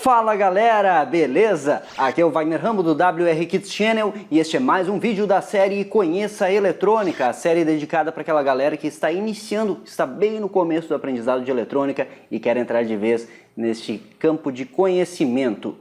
Fala galera, beleza? Aqui é o Wagner Rambo do WR Kids Channel e este é mais um vídeo da série Conheça a Eletrônica, a série dedicada para aquela galera que está iniciando, está bem no começo do aprendizado de eletrônica e quer entrar de vez neste campo de conhecimento.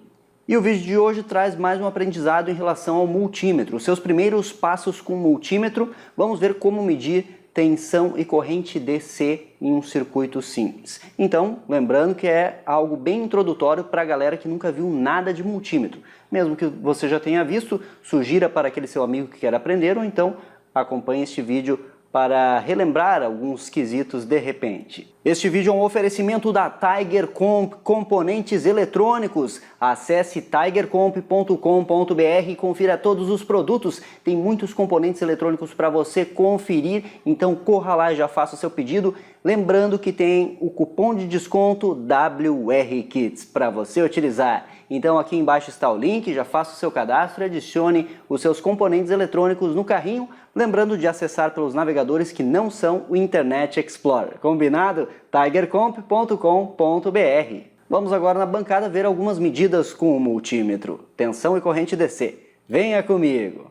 E o vídeo de hoje traz mais um aprendizado em relação ao multímetro, os seus primeiros passos com o multímetro. Vamos ver como medir tensão e corrente DC em um circuito simples. Então, lembrando que é algo bem introdutório para a galera que nunca viu nada de multímetro. Mesmo que você já tenha visto, sugira para aquele seu amigo que quer aprender, ou então acompanhe este vídeo para relembrar alguns quesitos de repente. Este vídeo é um oferecimento da Tiger Comp Componentes Eletrônicos. Acesse tigercomp.com.br e confira todos os produtos. Tem muitos componentes eletrônicos para você conferir, então corra lá e já faça o seu pedido. Lembrando que tem o cupom de desconto WRKids para você utilizar. Então aqui embaixo está o link, já faça o seu cadastro e adicione os seus componentes eletrônicos no carrinho. Lembrando de acessar pelos navegadores que não são o Internet Explorer. Combinado? tigercomp.com.br. Vamos agora na bancada ver algumas medidas com o multímetro. Tensão e corrente DC. Venha comigo!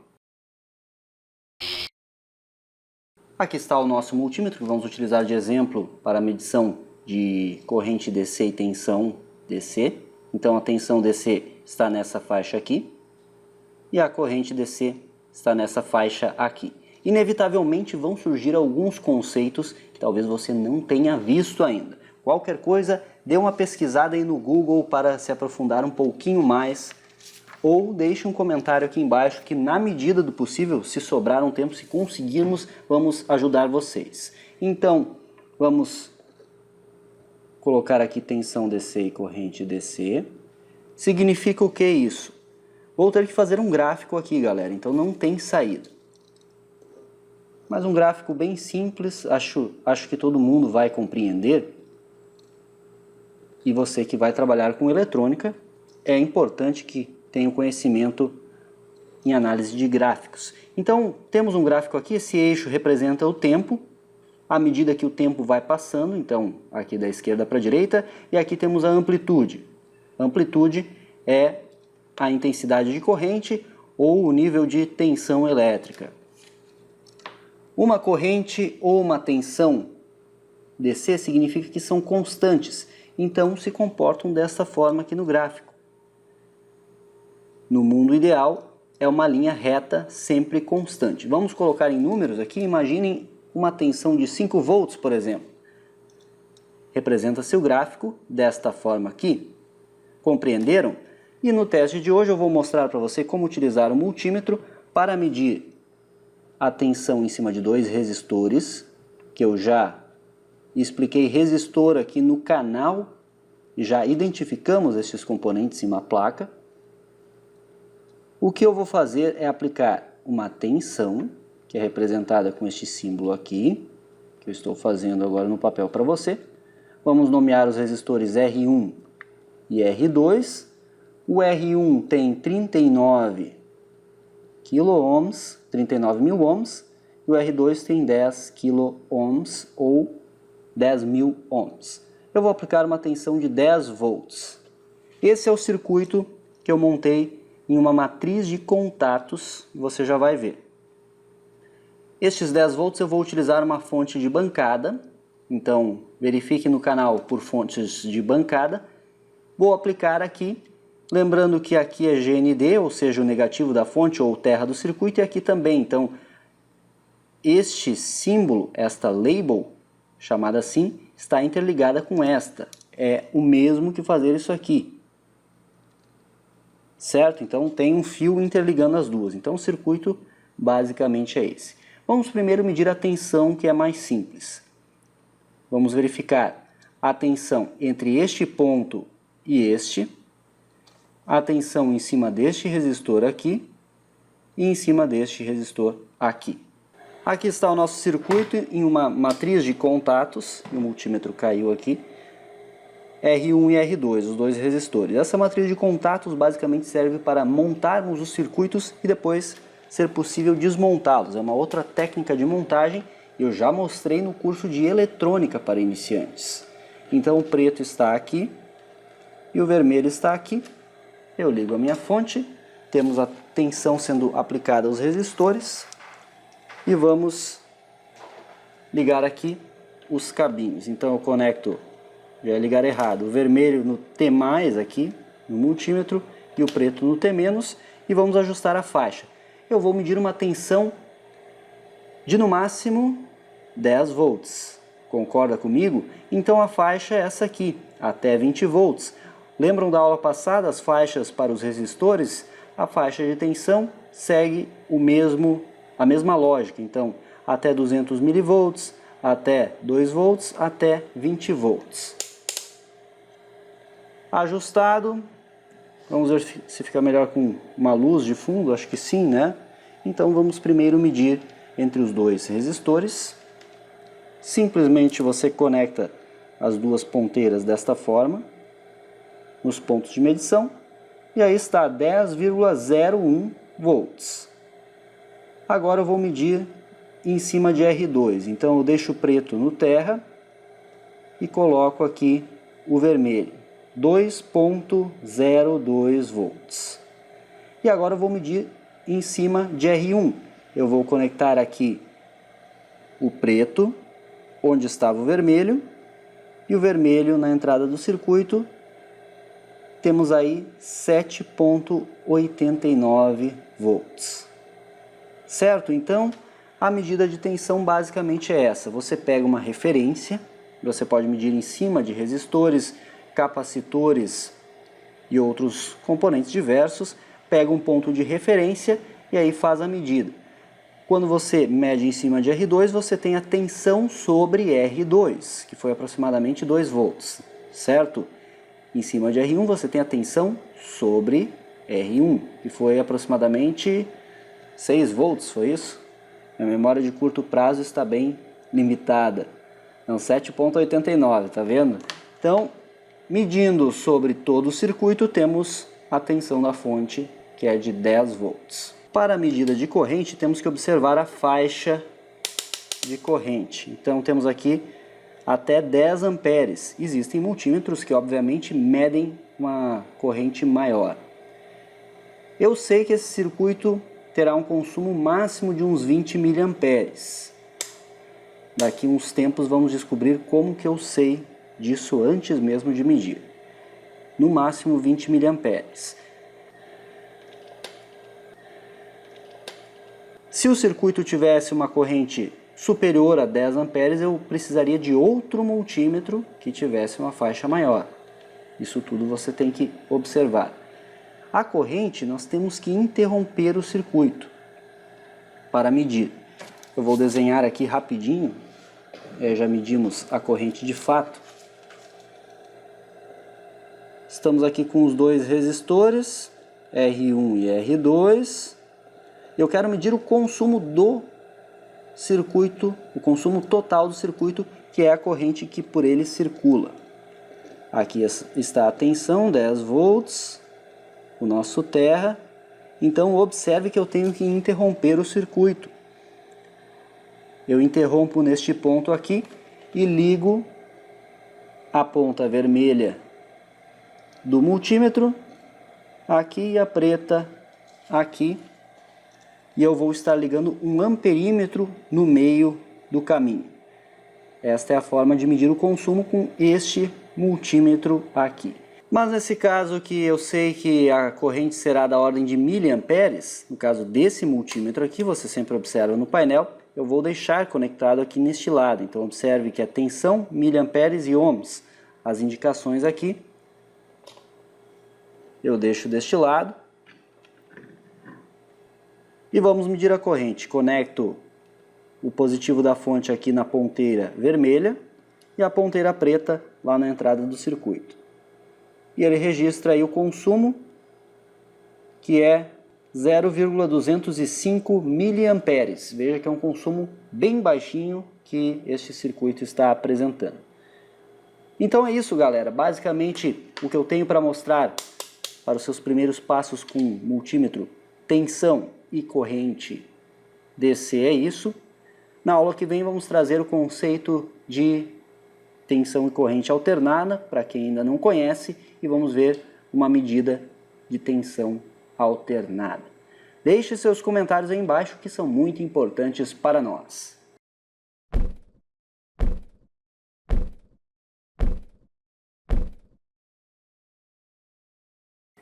Aqui está o nosso multímetro que vamos utilizar de exemplo para a medição de corrente DC e tensão DC. Então a tensão DC está nessa faixa aqui e a corrente DC está nessa faixa aqui. Inevitavelmente vão surgir alguns conceitos que talvez você não tenha visto ainda. Qualquer coisa, dê uma pesquisada aí no Google para se aprofundar um pouquinho mais, ou deixe um comentário aqui embaixo que, na medida do possível, se sobrar um tempo, se conseguirmos, vamos ajudar vocês. Então, vamos colocar aqui tensão DC e corrente DC. Significa o que isso? Vou ter que fazer um gráfico aqui, galera, então não tem saída. Mas um gráfico bem simples, acho que todo mundo vai compreender. E você que vai trabalhar com eletrônica, é importante que tenha o conhecimento em análise de gráficos. Então, temos um gráfico aqui, esse eixo representa o tempo, à medida que o tempo vai passando, então aqui da esquerda para a direita, e aqui temos a amplitude. A amplitude é a intensidade de corrente ou o nível de tensão elétrica. Uma corrente ou uma tensão DC significa que são constantes, então se comportam dessa forma aqui no gráfico. No mundo ideal, é uma linha reta sempre constante. Vamos colocar em números aqui, imaginem uma tensão de 5 volts, por exemplo. Representa-se o gráfico desta forma aqui. Compreenderam? E no teste de hoje eu vou mostrar para você como utilizar o multímetro para medir a tensão em cima de dois resistores, que eu já expliquei resistor aqui no canal, já identificamos esses componentes em uma placa. O que eu vou fazer é aplicar uma tensão, que é representada com este símbolo aqui, que eu estou fazendo agora no papel para você. Vamos nomear os resistores R1 e R2. O R1 tem 39 kΩ, 39 mil ohms, e o R2 tem 10 kΩ ou 10 mil ohms. Eu vou aplicar uma tensão de 10 volts. Esse é o circuito que eu montei em uma matriz de contatos, você já vai ver. Estes 10 volts eu vou utilizar uma fonte de bancada, então verifique no canal por fontes de bancada. Vou aplicar aqui, lembrando que aqui é GND, ou seja, o negativo da fonte ou terra do circuito, e aqui também. Então, este símbolo, esta label, chamada assim, está interligada com esta. É o mesmo que fazer isso aqui. Certo? Então, tem um fio interligando as duas. Então, o circuito basicamente é esse. Vamos primeiro medir a tensão, que é mais simples. Vamos verificar a tensão entre este ponto e este. A tensão em cima deste resistor aqui e em cima deste resistor aqui. Aqui está o nosso circuito em uma matriz de contatos, o multímetro caiu aqui, R1 e R2, os dois resistores. Essa matriz de contatos basicamente serve para montarmos os circuitos e depois ser possível desmontá-los. É uma outra técnica de montagem, eu já mostrei no curso de eletrônica para iniciantes. Então o preto está aqui, e o vermelho está aqui. Eu ligo a minha fonte, temos a tensão sendo aplicada aos resistores e vamos ligar aqui os cabinhos. Então eu conecto, já é ligar errado, o vermelho no T+, aqui no multímetro, e o preto no T-, e vamos ajustar a faixa. Eu vou medir uma tensão de no máximo 10 volts. Concorda comigo? Então a faixa é essa aqui, até 20 volts. Lembram da aula passada, as faixas para os resistores? A faixa de tensão segue a mesma lógica. Então, até 200 mV, até 2 volts, até 20 volts. Ajustado. Vamos ver se fica melhor com uma luz de fundo, acho que sim, né? Então vamos primeiro medir entre os dois resistores. Simplesmente você conecta as duas ponteiras desta forma, nos pontos de medição, e aí está 10,01 volts. Agora eu vou medir em cima de R2, então eu deixo o preto no terra e coloco aqui o vermelho. 2,02 volts. E agora eu vou medir em cima de R1. Eu vou conectar aqui o preto, onde estava o vermelho, e o vermelho na entrada do circuito. Temos aí 7,89 volts. Certo? Então, a medida de tensão basicamente é essa. Você pega uma referência, você pode medir em cima de resistores, capacitores e outros componentes diversos, pega um ponto de referência e aí faz a medida. Quando você mede em cima de R2, você tem a tensão sobre R2, que foi aproximadamente 2 volts, certo? Em cima de R1 você tem a tensão sobre R1, que foi aproximadamente 6 volts, foi isso? A memória de curto prazo está bem limitada. Não, 7,89, tá vendo? Então, medindo sobre todo o circuito, temos a tensão da fonte, que é de 10 volts. Para a medida de corrente, temos que observar a faixa de corrente. Então, temos aqui até 10 amperes. Existem multímetros que, obviamente, medem uma corrente maior. Eu sei que esse circuito terá um consumo máximo de uns 20 miliamperes. Daqui uns tempos vamos descobrir como que eu sei disso antes mesmo de medir. No máximo 20 miliamperes. Se o circuito tivesse uma corrente superior a 10 amperes, eu precisaria de outro multímetro que tivesse uma faixa maior. Isso tudo você tem que observar. A corrente, nós temos que interromper o circuito para medir. Eu vou desenhar aqui rapidinho. Já medimos a corrente de fato. Estamos aqui com os dois resistores, R1 e R2. Eu quero medir o consumo do circuito, o consumo total do circuito, que é a corrente que por ele circula. Aqui está a tensão, 10 volts, o nosso terra. Então observe que eu tenho que interromper o circuito. Eu interrompo neste ponto aqui e ligo a ponta vermelha do multímetro aqui e a preta aqui. E eu vou estar ligando um amperímetro no meio do caminho. Esta é a forma de medir o consumo com este multímetro aqui. Mas nesse caso que eu sei que a corrente será da ordem de miliamperes, no caso desse multímetro aqui, você sempre observa no painel, eu vou deixar conectado aqui neste lado. Então observe que a tensão, miliamperes e ohms, as indicações aqui, eu deixo deste lado. E vamos medir a corrente. Conecto o positivo da fonte aqui na ponteira vermelha e a ponteira preta lá na entrada do circuito. E ele registra aí o consumo, que é 0,205 miliamperes. Veja que é um consumo bem baixinho que este circuito está apresentando. Então é isso, galera. Basicamente, o que eu tenho para mostrar para os seus primeiros passos com multímetro, tensão e corrente DC é isso. Na aula que vem vamos trazer o conceito de tensão e corrente alternada, para quem ainda não conhece, e vamos ver uma medida de tensão alternada. Deixe seus comentários aí embaixo que são muito importantes para nós.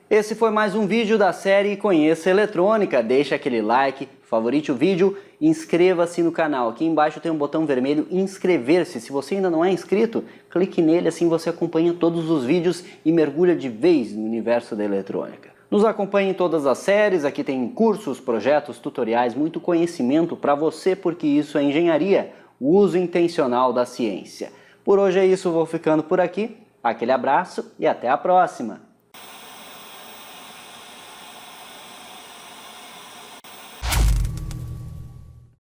Esse foi mais um vídeo da série Conheça Eletrônica. Deixe aquele like, favorite o vídeo e inscreva-se no canal. Aqui embaixo tem um botão vermelho inscrever-se. Se você ainda não é inscrito, clique nele, assim você acompanha todos os vídeos e mergulha de vez no universo da eletrônica. Nos acompanhe em todas as séries, aqui tem cursos, projetos, tutoriais, muito conhecimento para você, porque isso é engenharia, o uso intencional da ciência. Por hoje é isso, vou ficando por aqui. Aquele abraço e até a próxima!